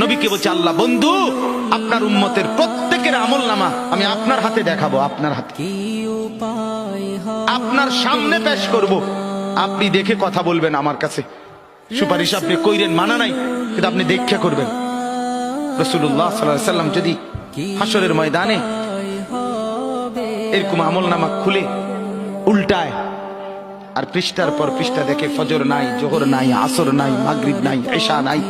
নবীকে বলছে আল্লাহ বন্ধু আপনার উম্মতের প্রত্যেকের আমলনামা আমি আপনার হাতে দেখাবো, আপনার হাতে আপনার সামনে পেশ করব, আপনি দেখে কথা বলবেন। আমার কাছে সুপারিশ আপনি কইরেন, মানা নাই, কিন্তু আপনি দেখে করবেন। রাসূলুল্লাহ সাল্লাল্লাহু আলাইহি ওয়াসাল্লাম যদি হাসরের ময়দানে এরকম আমলনামা খুলে উল্টায় আর পৃষ্ঠার পর পৃষ্ঠা দেখে ফজর নাই, জোহর নাই, আসর নাই, মাগরিব নাই, ইশা নাই,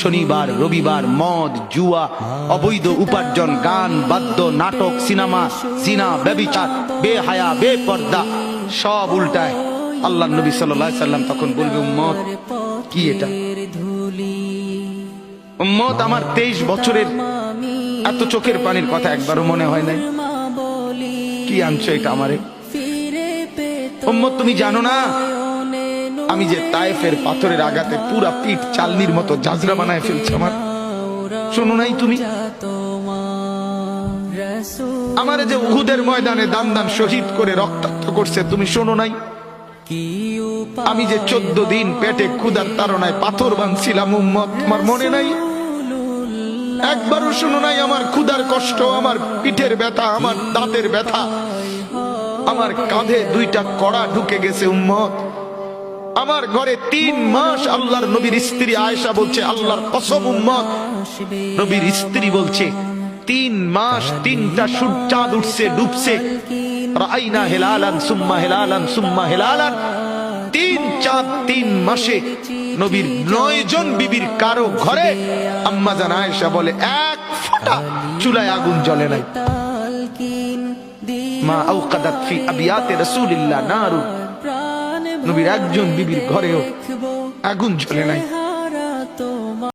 শনিবার রবিবার, মদ জুয়া, অবৈধ উপার্জন, গান বাদ্য, নাটক, সিনেমা, জিনা, ব্যভিচার, বেহায়া, বেপর্দা সব উল্টায়, আল্লাহর নবী সাল্লাল্লাহু আলাইহি ওয়াসাল্লাম তখন বলবে উম্মত কি এটা? উম্মত আমার 23 বছরের এত চোখের পানির কথা একবারও মনে হয় নাই, কি আনছো এটা আমারে? উম্মত তুমি জানো না আমি যে তায়েফের পাথরের আঘাতে পুরা পিঠ চালনির মতো জাজরা বানায় ফেলছে আমার? শোনো নাই তুমি? আমারে যে উহুদের ময়দানে দান দান শহীদ করে রক্তাক্ত করছে, তুমি শোনো নাই? আমি যে 14 দিন পেটে ক্ষুধার তাড়নায় পাথর বাঁধছিলাম, উম্মত তোমার মনে নাই? একবারও শোনো নাই আমার ক্ষুধার কষ্ট, আমার পিঠের ব্যথা, আমার দাঁতের ব্যথা, আমার কাঁধে 2টা কড়া ঢুকে গেছে? উম্মত আমার ঘরে 3 মাস আল্লাহর নবীর স্ত্রী আয়েশা বলছে আল্লাহর কসম উম্মত, নবীর স্ত্রী বলছে 3 মাস 3টা সূর্যাঁদ উঠছে ডুবছে, রাআইনা হিলালান সুম্মা হিলালান সুম্মা হিলালান, 3 চাঁদ 3 মাসে নবীর 9 জন বিবির কারো ঘরে আম্মা জান আয়েশা বলে 1 ফোঁটা চুলায় আগুন জ্বলে নাই। মা আওকাদাত ফি আবিয়াতে রাসূলিল্লাহ নারু, নবীর একজন বিবির ঘরেও আগুন জ্বলে নাই।